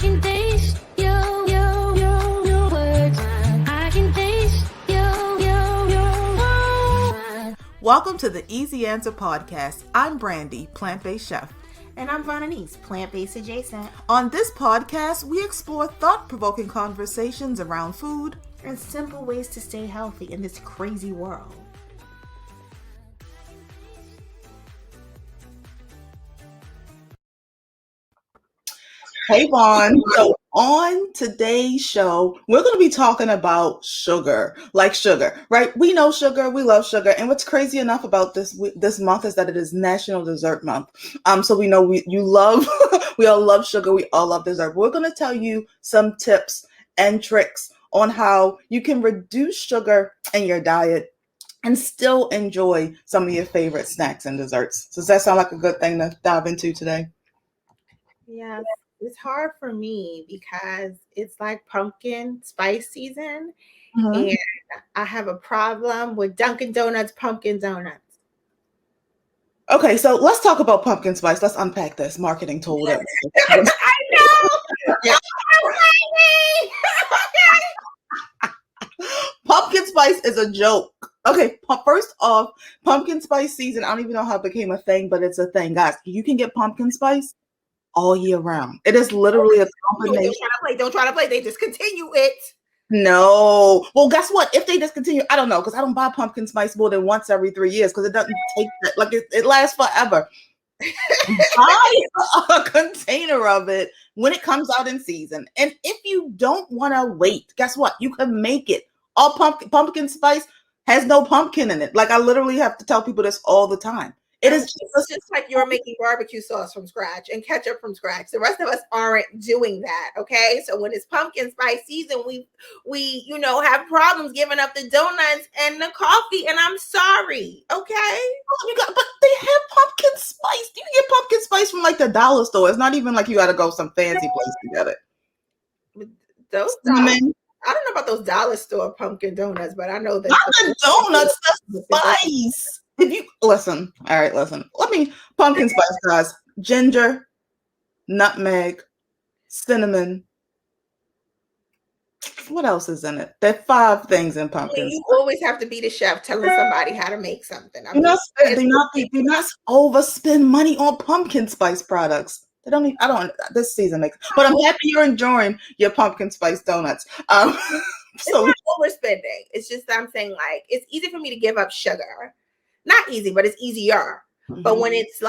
can taste your words. I can taste your. Welcome to the Easy Answer Podcast. I'm Brandy, plant-based chef. And I'm Vonanise, plant-based adjacent. On this podcast, we explore thought-provoking conversations around food and simple ways to stay healthy in this crazy world. Hey, Vaughn. So on today's show, we're going to be talking about sugar, like sugar, right? We know sugar, we love sugar. And what's crazy enough about this month is that it is National Dessert Month. So we know you love, we all love sugar, we all love dessert. But we're going to tell you some tips and tricks on how you can reduce sugar in your diet and still enjoy some of your favorite snacks and desserts. Does that sound like a good thing to dive into today? Yeah. It's hard for me because it's like pumpkin spice season, and I have a problem with Dunkin' Donuts pumpkin donuts. Okay, so let's talk about pumpkin spice. Let's unpack this marketing tool. I know. Yeah. Pumpkin spice is a joke. Okay, first off, pumpkin spice season, I don't even know how it became a thing, but it's a thing. Guys, you can get pumpkin spice all year round. It is literally a combination. Don't try to play. They discontinue it. No. Well, guess what? If they discontinue, I don't know, because I don't buy pumpkin spice more than once every 3 years because it doesn't take that. Like it lasts forever. Buy a container of it when it comes out in season. And if you don't want to wait, guess what? You can make it. All pumpkin spice has no pumpkin in it. Like I literally have to tell people this all the time. It is just like you're making barbecue sauce from scratch and ketchup from scratch. The rest of us aren't doing that. Okay. So when it's pumpkin spice season, we have problems giving up the donuts and the coffee. And I'm sorry. Okay. But they have pumpkin spice. You can get pumpkin spice from like the dollar store. It's not even like you got to go some fancy place to get it. I don't know about those dollar store pumpkin donuts, but I know that not the donuts, the spice. If you listen, let me pumpkin spice, guys. Ginger, nutmeg, cinnamon. What else is in it? There are 5 things in pumpkin. You always have to be the chef telling somebody how to make something. Do not overspend money on pumpkin spice products. This season makes, but I'm happy you're enjoying your pumpkin spice donuts. So it's not overspending. It's just I'm saying like it's easy for me to give up sugar. Not easy, but it's easier. Mm-hmm. But when it's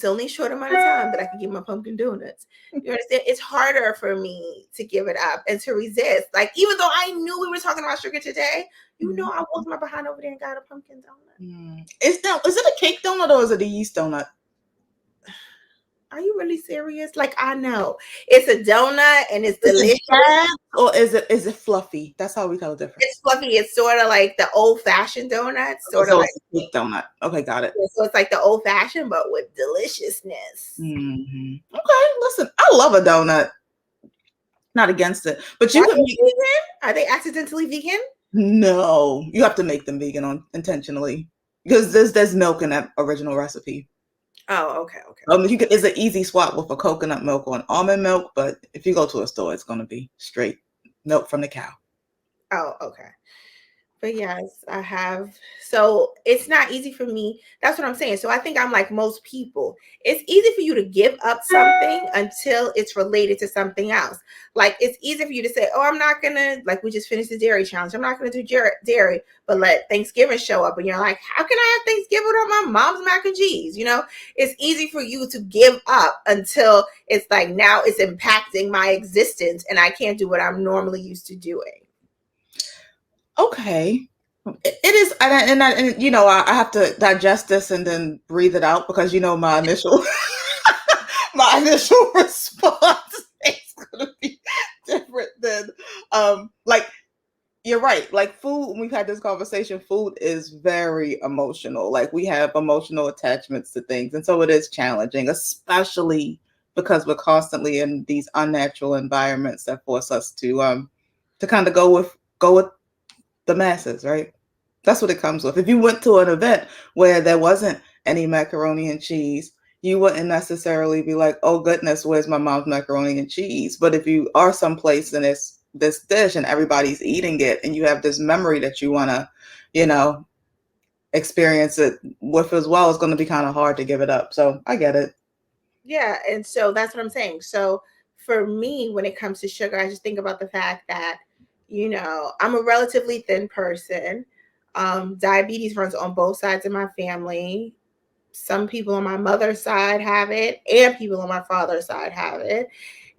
only a short amount of time that I can get my pumpkin donuts. You understand? It's harder for me to give it up and to resist. Like, even though I knew we were talking about sugar today, I walked my behind over there and got a pumpkin donut. Is it a cake donut or is it a yeast donut? Are you really serious? Like, I know it's a donut and it's delicious. Or is it fluffy? That's how we tell the difference. It's fluffy. It's sort of like the old-fashioned donuts. Sort of like a cake donut. Okay, got it. So it's like the old-fashioned, but with deliciousness. Mm-hmm. Okay, listen, I love a donut. Not against it, but you Are they vegan? Are they accidentally vegan? No, you have to make them vegan intentionally because there's milk in that original recipe. Oh, okay. It's an easy swap with a coconut milk or an almond milk, but if you go to a store, it's going to be straight milk from the cow. Oh, okay. But yes, I have. So it's not easy for me. That's what I'm saying. So I think I'm like most people. It's easy for you to give up something until it's related to something else. Like it's easy for you to say, oh, I'm not going to, like we just finished the dairy challenge. I'm not going to do dairy, but let Thanksgiving show up. And you're like, how can I have Thanksgiving without my mom's mac and cheese? It's easy for you to give up until it's like now it's impacting my existence and I can't do what I'm normally used to doing. Okay, it is, and I have to digest this and then breathe it out because my initial response is going to be different than you're right. Like food, we've had this conversation. Food is very emotional. Like we have emotional attachments to things, and so it is challenging, especially because we're constantly in these unnatural environments that force us to kind of go with the masses, right? That's what it comes with. If you went to an event where there wasn't any macaroni and cheese, you wouldn't necessarily be like, oh goodness, where's my mom's macaroni and cheese? But if you are someplace and it's this dish and everybody's eating it and you have this memory that you want to, you know, experience it with as well, it's going to be kind of hard to give it up. So I get it. Yeah, and so that's what I'm saying. So for me, when it comes to sugar, I just think about the fact that, I'm a relatively thin person. Diabetes runs on both sides of my family. Some people on my mother's side have it, and people on my father's side have it.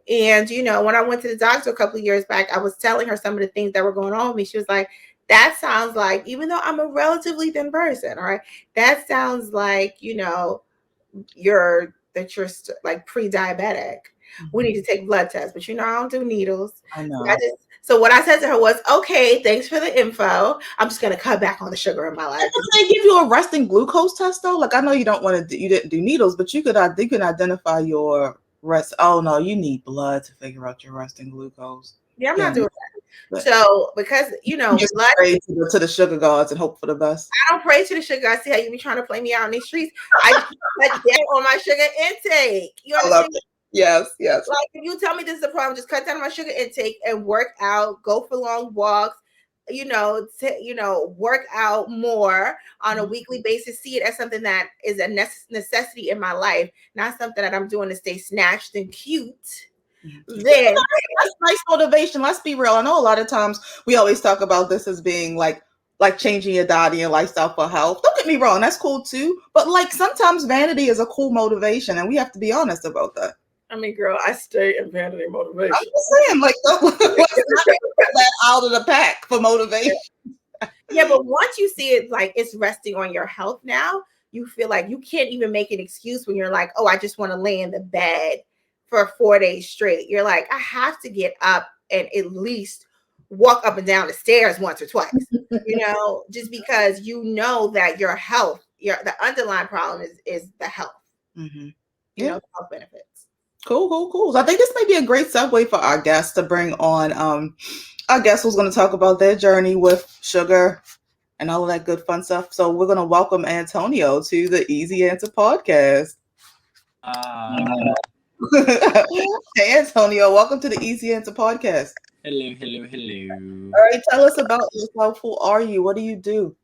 And, when I went to the doctor a couple of years back, I was telling her some of the things that were going on with me. She was like, that sounds like, even though I'm a relatively thin person, all right, that sounds like, you're like pre-diabetic. We need to take blood tests, but I don't do needles. I know. So what I said to her was, okay, thanks for the info. I'm just going to cut back on the sugar in my life. But they give you a resting glucose test though. Like I know you didn't do needles, but you can identify your rest. Oh no, you need blood to figure out your resting glucose. Yeah, I'm not doing that. So because blood, pray to the sugar gods and hope for the best. I don't pray to the sugar. I see how you be trying to play me out in these streets. I cut down on my sugar intake. You understand? Yes. Like if you tell me this is a problem, just cut down on my sugar intake and work out. Go for long walks. Work out more on a weekly basis. See it as something that is a necessity in my life, not something that I'm doing to stay snatched and cute. Then that's nice motivation. Let's be real. I know a lot of times we always talk about this as being like changing your diet and your lifestyle for health. Don't get me wrong, that's cool too. But like sometimes vanity is a cool motivation, and we have to be honest about that. I mean, girl, I stay in vanity motivation. I'm just saying, like, let's not get that out of the pack for motivation. Yeah, but once you see it like it's resting on your health now, you feel like you can't even make an excuse when you're like, oh, I just want to lay in the bed for 4 days straight. You're like, I have to get up and at least walk up and down the stairs once or twice, just because that your health, the underlying problem is the health, health benefits. Cool. So I think this may be a great segue for our guests to bring on our guest who's going to talk about their journey with sugar and all of that good fun stuff. So we're going to welcome Antonio to the Easy Answer podcast. Hey, Antonio, welcome to the Easy Answer podcast. Hello. All right, tell us about yourself. Who are you? What do you do?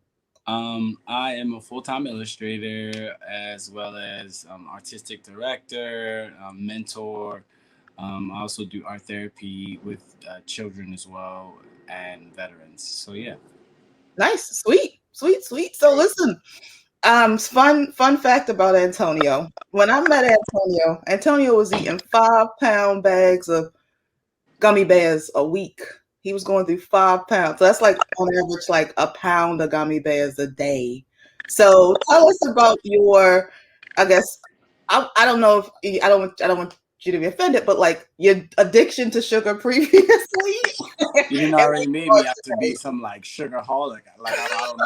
I am a full-time illustrator as well as artistic director, mentor. I also do art therapy with children as well and veterans. So yeah. Nice, sweet. So listen, fun fact about Antonio. When I met Antonio was eating 5-pound bags of gummy bears a week. He was going through 5 pounds. So that's like on average, like a pound of gummy bears a day. So tell us about your, I guess, I don't know if I don't want you to be offended, but like your addiction to sugar previously. You didn't already made me out to be some like sugar holic. Like I don't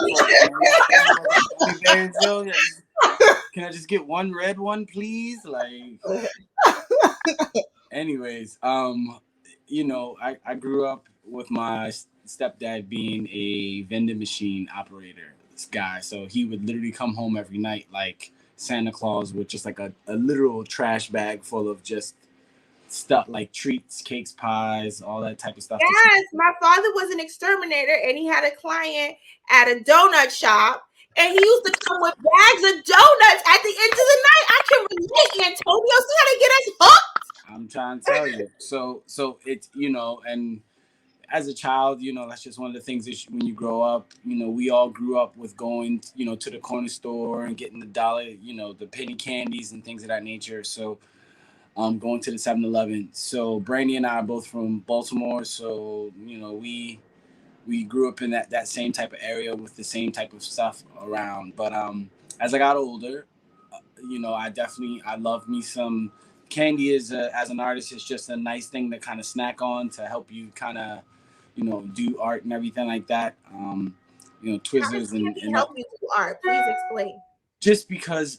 know. Can I just get one red one, please? Like, anyways, I grew up with my stepdad being a vending machine operator, this guy. So he would literally come home every night like Santa Claus with just like a literal trash bag full of just stuff like treats, cakes, pies, all that type of stuff. Yes, my father was an exterminator and he had a client at a donut shop and he used to come with bags of donuts at the end of the night. I can relate, Antonio. See how they get us hooked? I'm trying to tell you. So it's, and as a child, that's just one of the things that when you grow up, we all grew up with going, to the corner store and getting the dollar, the penny candies and things of that nature. So going to the 7-Eleven. So Brandy and I are both from Baltimore. So, we grew up in that same type of area with the same type of stuff around. But as I got older, I love me some candy as an artist. It's just a nice thing to kind of snack on to help you kind of, do art and everything like that. Twizzlers and help you do art. Please explain. Just because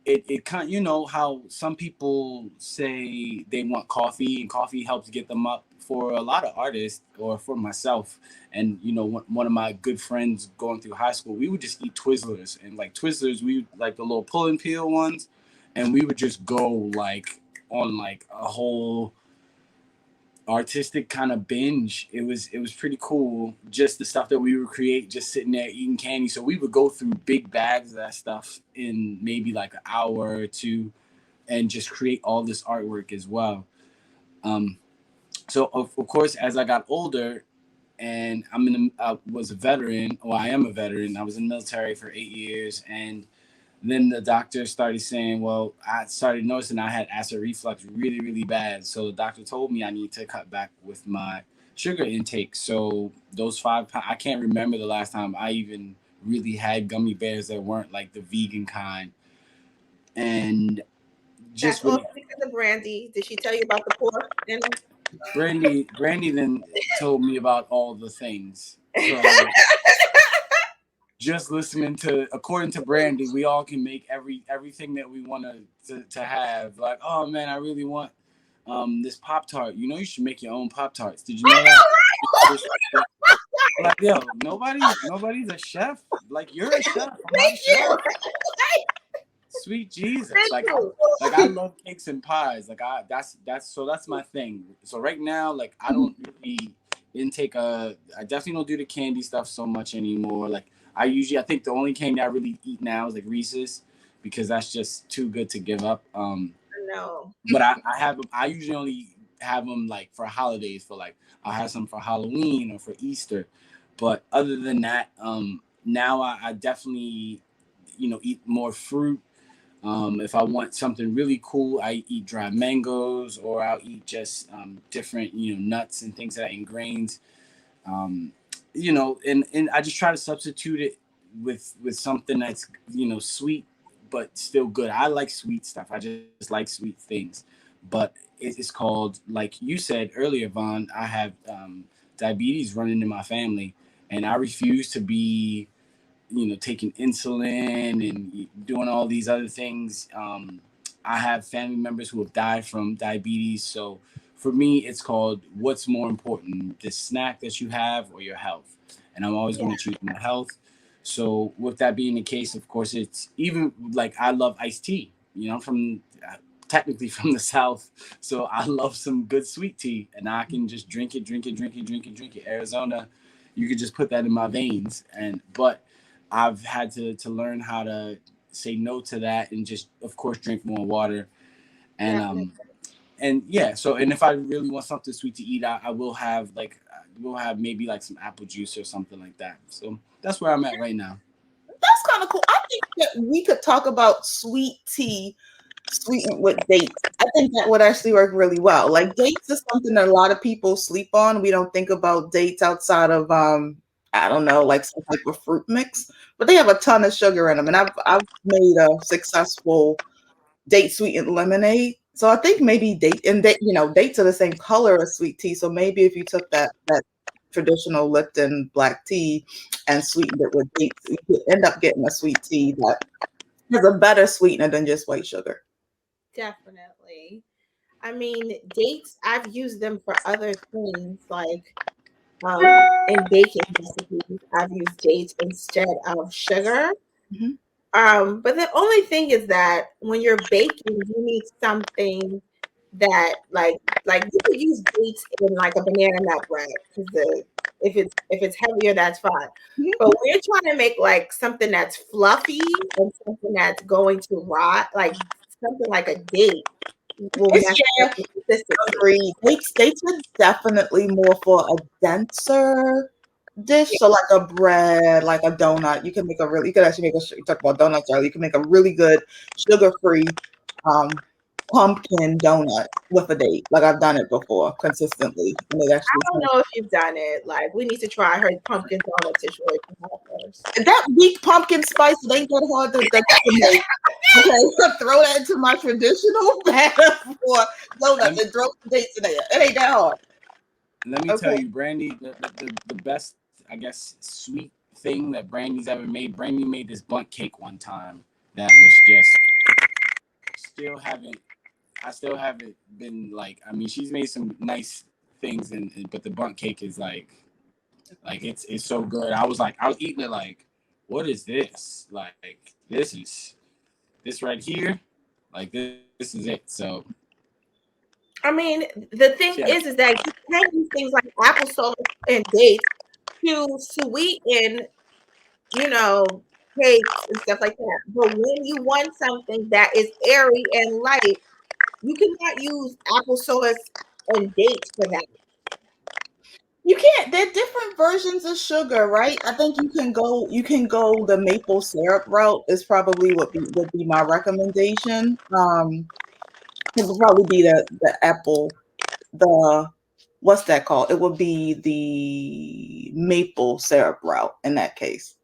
it kind how some people say they want coffee and coffee helps get them up. For a lot of artists or for myself and one of my good friends going through high school, we would just eat Twizzlers and like Twizzlers, we like the little pull and peel ones. and we would just go like on like a whole artistic kind of binge. It was pretty cool. Just the stuff that we would create, just sitting there eating candy. So we would go through big bags of that stuff in maybe like an hour or two, and just create all this artwork as well. So of course, as I got older, and I was a veteran, or I am a veteran. I was in the military for 8 years, and then the doctor started saying, well, I started noticing I had acid reflux really, really bad. So the doctor told me I need to cut back with my sugar intake. So those 5 pounds, I can't remember the last time I even really had gummy bears that weren't like the vegan kind. And just That's also because of Brandy. Did she tell you about the pork dinner? Brandy then told me about all the things. So just listening to, according to Brandy, we all can make everything that we want to have. Like, oh man, I really want this Pop-Tart. You know, you should make your own Pop-Tarts. Did you know that? Like, yo, nobody's a chef. Like, you're a chef. I'm not a chef. Sweet Jesus. Like I love cakes and pies. Like that's my thing. So right now, like I don't really I definitely don't do the candy stuff so much anymore. Like I think the only candy I really eat now is like Reese's, because that's just too good to give up. No. But I usually only have them like for holidays, for like I'll have some for Halloween or for Easter. But other than that, now I definitely, eat more fruit. If I want something really cool, I eat dry mangoes, or I'll eat just different, nuts and things like that, and grains. And I just try to substitute it with something that's, sweet, but still good. I like sweet stuff. I just like sweet things. But it's called, like you said earlier, Vaughn, I have diabetes running in my family, and I refuse to be taking insulin and doing all these other things. I have family members who have died from diabetes. So for me, it's called, what's more important, the snack that you have or your health? And I'm always going to choose my health. So with that being the case, of course, it's even like I love iced tea. I'm technically from the South. So I love some good sweet tea, and I can just drink it. Arizona, you could just put that in my veins. But I've had to learn how to say no to that, and just, of course, drink more water. And so if I really want something sweet to eat, I will have maybe like some apple juice or something like that. So that's where I'm at right now. That's kind of cool. I think that we could talk about sweet tea sweetened with dates. I think that would actually work really well. Like, dates is something that a lot of people sleep on. We don't think about dates outside of I don't know, like some type of fruit mix, but they have a ton of sugar in them. And I've made a successful date sweetened lemonade. So I think maybe dates are the same color as sweet tea. So maybe if you took that traditional Lipton black tea and sweetened it with dates, you could end up getting a sweet tea that has a better sweetener than just white sugar. Definitely. I mean, dates, I've used them for other things, like in baking recipes, I've used dates instead of sugar. Mm-hmm. But the only thing is that when you're baking, you need something that like you could use dates in like a banana nut bread, because if it's heavier, that's fine. Mm-hmm. But we're trying to make like something that's fluffy and something that's going to rot, like something like a date. Agreed. Dates are definitely more for a denser dish. So like a bread, like a donut, you can actually make you talk about donuts earlier. You can make a really good sugar-free pumpkin donut with a date. Like, I've done it before consistently. And I don't know if you've done it. Like, we need to try her pumpkin donut situation first. That weak pumpkin spice, it ain't that hard to make. Okay, so throw that into my traditional batter for donuts and throw some dates in there. It ain't that hard. Let me tell you, Brandy, the best, I guess, sweet thing that Brandy's ever made. Brandy made this bundt cake one time that was just I still haven't been like, I mean, she's made some nice things, but the bundt cake is like it's so good. I was eating it like, what is this? Like, this right here, Like this is it. So I mean, the thing yeah. is that you can use things like applesauce and dates to sweeten, you know, cakes and stuff like that. But when you want something that is airy and light, you cannot use applesauce and dates for that. You can't. There are different versions of sugar, right? I think you can go the maple syrup route. Is probably would be my recommendation. It would probably be the apple, the what's that called? It would be the maple syrup route in that case,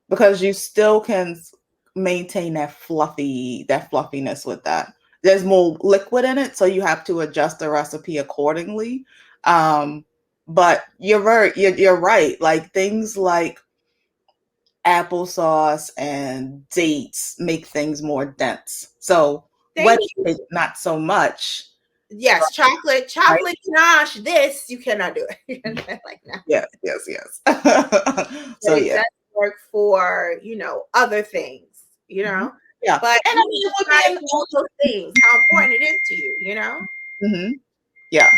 because you still can maintain that fluffiness with that. There's more liquid in it, so you have to adjust the recipe accordingly. Um, but you're right. Like things like applesauce and dates make things more dense. So Thank wedding you. cake, not so much. Yes, chocolate Right? ganache. This you cannot do it. You cannot do it like that. Yes, yes, yes. But So it yeah. does work for other things. Mhm. Yeah. But And I mean it would be besides all those things, how important it is to you. Yeah.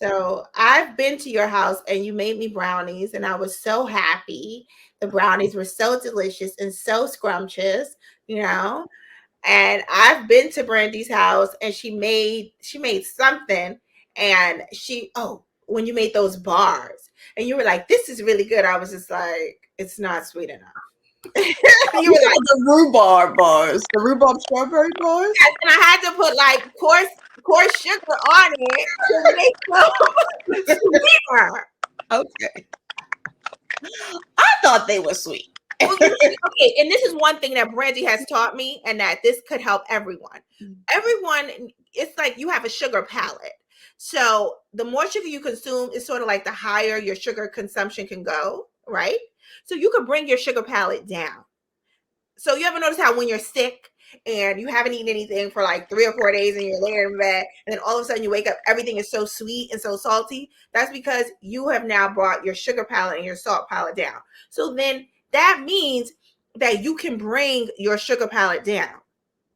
So I've been to your house and you made me brownies, and I was so happy. The brownies were so delicious and so scrumptious, you know. And I've been to Brandy's house and she made something, and when you made those bars and you were like, this is really good. I was just like, it's not sweet enough. You You were know like, the rhubarb bars, the rhubarb strawberry bars? yes, and I had to put like coarse sugar on it to make them sweeter. Okay. I thought they were sweet. Well, you see, okay, and this is one thing that Brandy has taught me, and that this could help everyone. Everyone, it's like you have a sugar palate. So the more sugar you consume is sort of like the higher your sugar consumption can go, right? So you can bring your sugar palate down. So you ever notice how when you're sick and you haven't eaten anything for like 3 or 4 days and you're laying in bed, and then all of a sudden you wake up, everything is so sweet and so salty? That's because you have now brought your sugar palate and your salt palate down. So then that means that you can bring your sugar palate down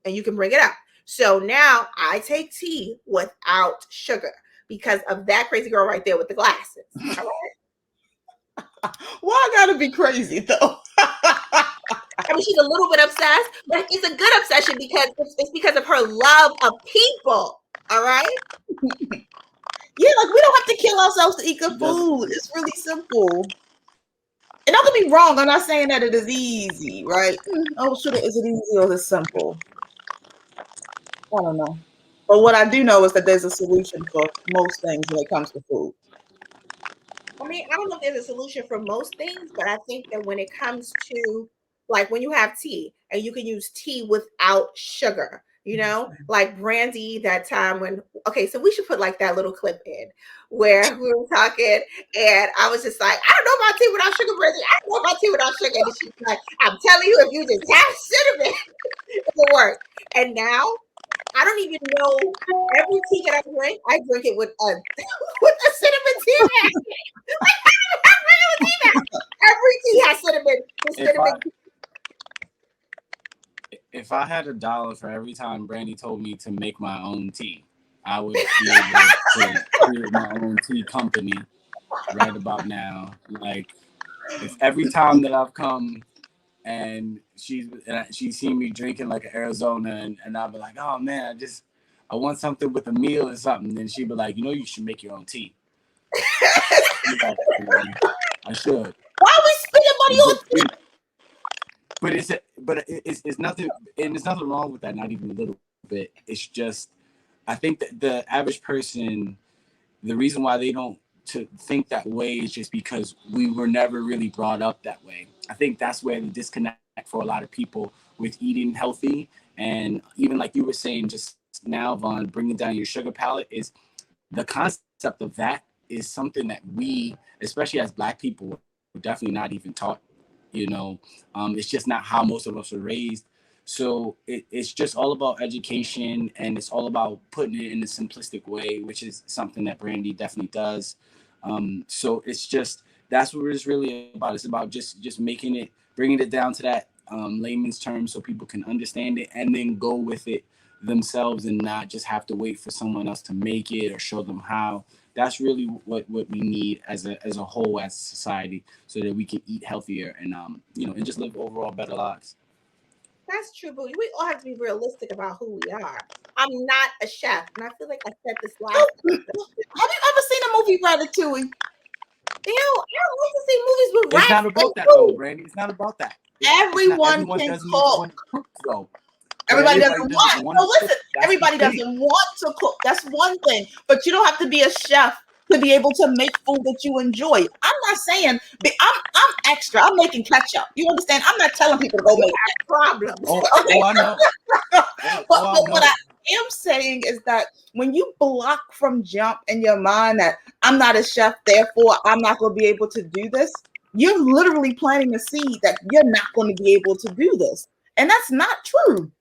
and you can bring it up. So now I take tea without sugar because of that crazy girl right there with the glasses. All right? Why I gotta be crazy though? I mean, she's a little bit obsessed, but it's a good obsession because it's because of her love of people. All right. Yeah, like we don't have to kill ourselves to eat good food. It's really simple. And don't get me wrong, I'm not saying that it is easy, right? Oh, is it easy or is it simple? I don't know. But what I do know is that there's a solution for most things when it comes to food. I mean, I don't know if there's a solution for most things, but I think that when it comes to like when you have tea and you can use tea without sugar, like Brandy that time okay, so we should put like that little clip in where we were talking and I was just like, I don't know about tea without sugar, Brandy. I don't know about tea without sugar. And she's like, I'm telling you, if you just have cinnamon, it will work. And now I don't even know every tea that I drink it with a with a cinnamon tea bag. Like, I don't have regular tea bag. Every tea has cinnamon. The cinnamon. If I had $1 for every time Brandy told me to make my own tea, I would be able to create my own tea company right about now. Like, if every time that I've come and she's seen me drinking like an Arizona, and I'll be like, oh man, I want something with a meal or something, then she'd be like, you should make your own tea. I should. Why are we spending money on tea? But it's nothing, and there's nothing wrong with that, not even a little bit. It's just, I think that the average person, the reason why they don't to think that way is just because we were never really brought up that way. I think that's where the disconnect for a lot of people with eating healthy, and even like you were saying just now, Vaughn, bringing down your sugar palate, is the concept of that is something that we, especially as Black people, are definitely not even taught. It's just not how most of us are raised. So it's just all about education, and it's all about putting it in a simplistic way, which is something that Brandy definitely does. So it's just, that's what it's really about. It's about just making it bringing it down to that layman's term so people can understand it and then go with it themselves and not just have to wait for someone else to make it or show them how. That's really what we need as a whole, as a society, so that we can eat healthier and and just live overall better lives. That's true, but we all have to be realistic about who we are. I'm not a chef, and I feel like I said this last. Have you ever seen a movie Ratatouille? I don't like to see movies with rats. It's not about that, though, Brandy. It's not about that. Everyone can cook. Though. Everybody doesn't want. No, listen. Everybody doesn't want to cook. That's one thing. But you don't have to be a chef to be able to make food that you enjoy. I'm not saying. I'm extra. I'm making ketchup. You understand? I'm not telling people to go make problems. I know. But what I am saying is that when you block from jump in your mind that I'm not a chef, therefore I'm not going to be able to do this, you're literally planting a seed that you're not going to be able to do this. And that's not true.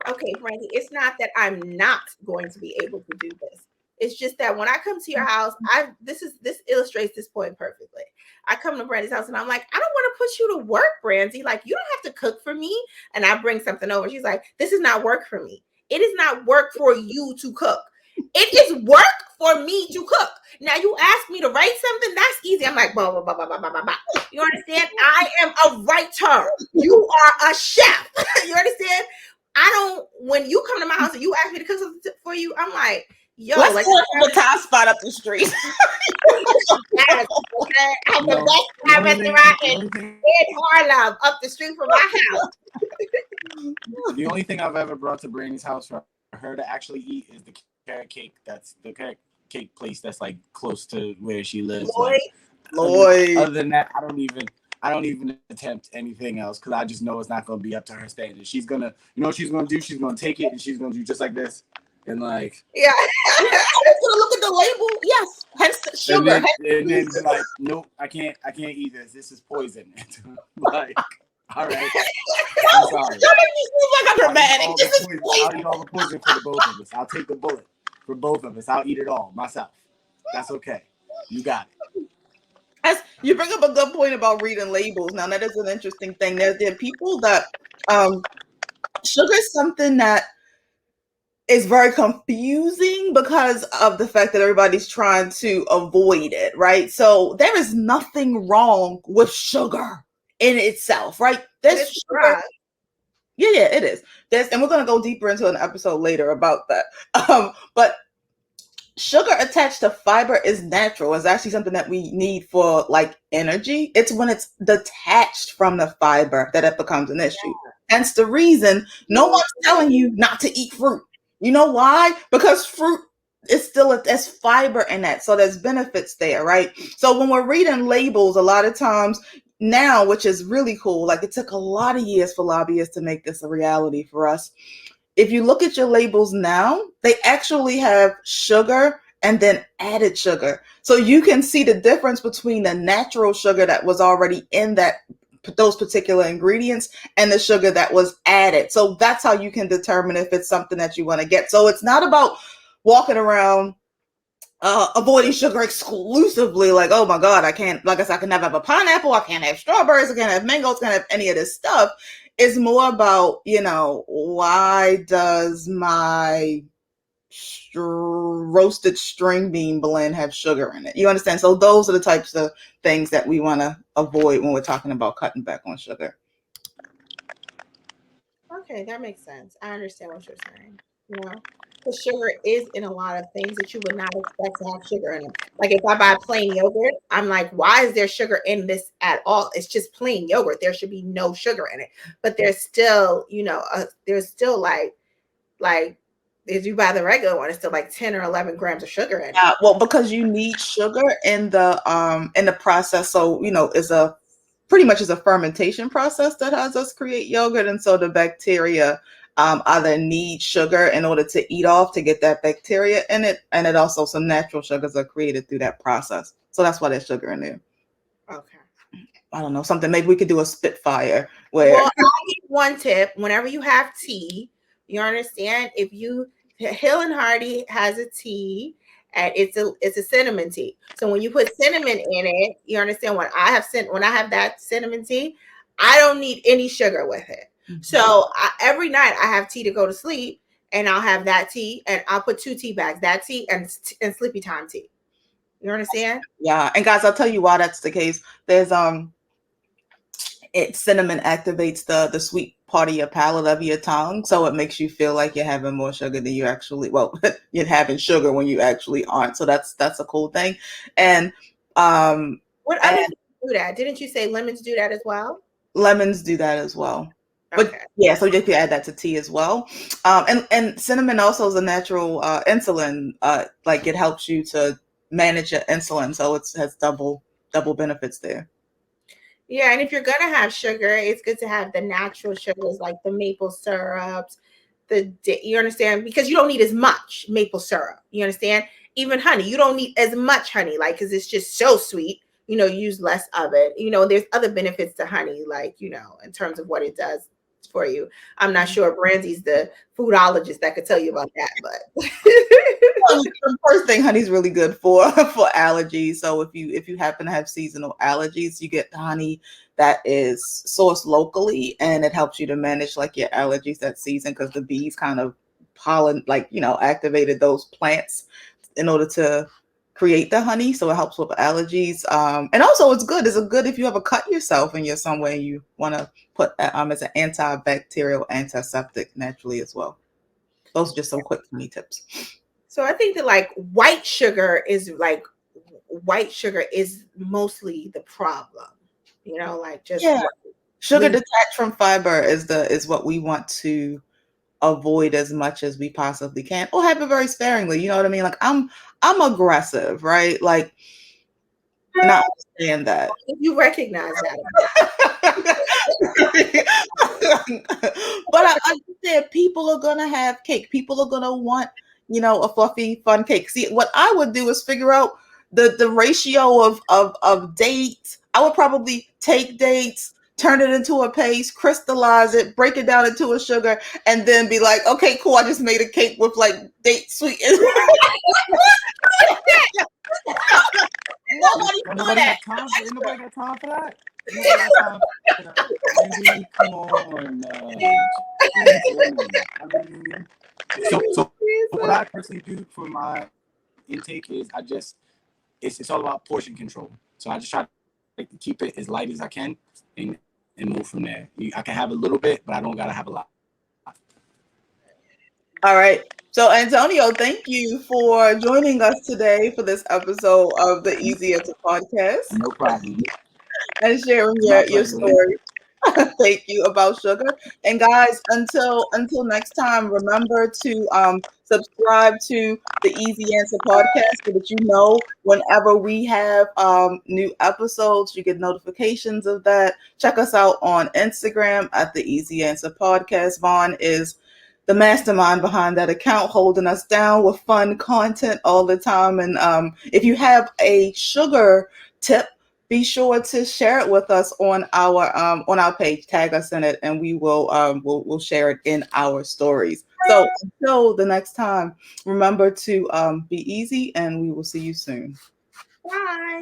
Okay, Brandy, it's not that I'm not going to be able to do this. It's just that when I come to your house, this illustrates this point perfectly. I come to Brandy's house and I'm like, I don't want to put you to work, Brandy. Like, you don't have to cook for me. And I bring something over. She's like, this is not work for me. It is not work for you to cook. It is work for me to cook. Now you ask me to write something, that's easy. I'm like, blah, blah, blah, blah, blah, blah, blah. You understand? I am a writer. You are a chef. You understand? When you come to my house and you ask me to cook something for you, I'm like, yo, let's like go to the Thai spot up the street. I'm the best Thai restaurant in Harlem, up the street from my house. The only thing I've ever brought to Brandy's house for her to actually eat is the carrot cake. That's the carrot cake place that's like close to where she lives. Lloyd. Other than that, I don't even attempt anything else because I just know it's not going to be up to her standard. She's gonna, what she's gonna do? She's gonna take it and she's gonna do just like this, and like, yeah. I'm just gonna look at the label. Yes, hence the sugar. And then be like, nope, I can't eat this. This is poison. Like, all right. I'm sorry. Don't make me feel like I'm dramatic. I'll eat all the poison for the both of us. I'll take the bullet for both of us. I'll eat it all myself. That's okay. You got it. As you bring up a good point about reading labels. Now that is an interesting thing. There are people that sugar is something that is very confusing because of the fact that everybody's trying to avoid it, right? So there is nothing wrong with sugar in itself, right? There's sugar. Yeah, it is. And we're going to go deeper into an episode later about that. But sugar attached to fiber is natural. It's actually something that we need for like energy. It's when it's detached from the fiber that it becomes an issue. Hence the reason no one's telling you not to eat fruit. You know why? Because fruit is still, there's fiber in that. So there's benefits there, right? So when we're reading labels, a lot of times now, which is really cool, like it took a lot of years for lobbyists to make this a reality for us. If you look at your labels now, they actually have sugar and then added sugar. So you can see the difference between the natural sugar that was already in those particular ingredients and the sugar that was added. So that's how you can determine if it's something that you want to get. So it's not about walking around avoiding sugar exclusively, like, oh my God, I can't, like I said, I can never have a pineapple, I can't have strawberries, I can't have mangoes, I can't have any of this stuff. It's more about, why does my roasted string bean blend have sugar in it? You understand? So those are the types of things that we want to avoid when we're talking about cutting back on sugar. Okay, that makes sense. I understand what you're saying. Because sugar is in a lot of things that you would not expect to have sugar in it. Like if I buy plain yogurt, I'm like, why is there sugar in this at all? It's just plain yogurt. There should be no sugar in it. But there's still, there's still like if you buy the regular one, it's still like 10 or 11 grams of sugar in it. Yeah, well, because you need sugar in the process. So, it's pretty much a fermentation process that has us create yogurt. And so the bacteria either need sugar in order to eat off to get that bacteria in it. And it also, some natural sugars are created through that process. So that's why there's sugar in there. Okay. I don't know, something, maybe we could do a Spitfire where. Well, I'll give one tip. Whenever you have tea, you understand, Hill and Hardy has a tea and it's a cinnamon tea. So when you put cinnamon in it, you understand when I have that cinnamon tea, I don't need any sugar with it. So every night I have tea to go to sleep, and I'll have that tea, and I'll put 2 tea bags, that tea and sleepy time tea. You understand? Yeah, and guys, I'll tell you why that's the case. There's cinnamon activates the sweet part of your palate of your tongue, so it makes you feel like you're having more sugar than you actually. Well, you're having sugar when you actually aren't. So that's a cool thing. And what other things do that? Didn't you say lemons do that as well? Lemons do that as well. But Okay. yeah, so you can add that to tea as well. And cinnamon also is a natural insulin. Like it helps you to manage your insulin, so it has double benefits there. Yeah, and if you're gonna have sugar, it's good to have the natural sugars like the maple syrups. You understand? Because you don't need as much maple syrup. You understand? Even honey, you don't need as much honey, like because it's just so sweet. Use less of it. There's other benefits to honey, like in terms of what it does for you. I'm not sure Brandy's the foodologist that could tell you about that, but the first thing, honey's really good for allergies. So if you happen to have seasonal allergies, you get honey that is sourced locally, and it helps you to manage like your allergies that season, because the bees kind of activated those plants in order to create the honey, so it helps with allergies. And also it's good if you ever cut yourself and you're somewhere you want to put as an antibacterial, antiseptic naturally as well. Those are just some quick honey tips. So I think that like white sugar is mostly the problem. Sugar detached from fiber is what we want to avoid as much as we possibly can, or have it very sparingly. You know what I mean? Like I'm aggressive, right? Like, and I understand that. You recognize that. But I understand people are gonna have cake. People are gonna want, a fluffy, fun cake. See, what I would do is figure out the ratio of dates. I would probably take dates, turn it into a paste, crystallize it, break it down into a sugar, and then be like, okay, cool, I just made a cake with like date sweet. Nobody got time for that. Come on. So what I personally do for my intake is it's all about portion control. So I just try to keep it as light as I can and move from there. I can have a little bit, but I don't gotta have a lot. All right. So Antonio, thank you for joining us today for this episode of the Easy Answer Podcast. No problem. And sharing your story. Thank you, about sugar. And guys, until next time, remember to subscribe to the Easy Answer Podcast so that whenever we have new episodes, you get notifications of that. Check us out on Instagram at the Easy Answer Podcast. Vaughn is the mastermind behind that account, holding us down with fun content all the time. And if you have a sugar tip, be sure to share it with us on our page. Tag us in it, and we will we'll share it in our stories. So until the next time, remember to be easy, and we will see you soon. Bye.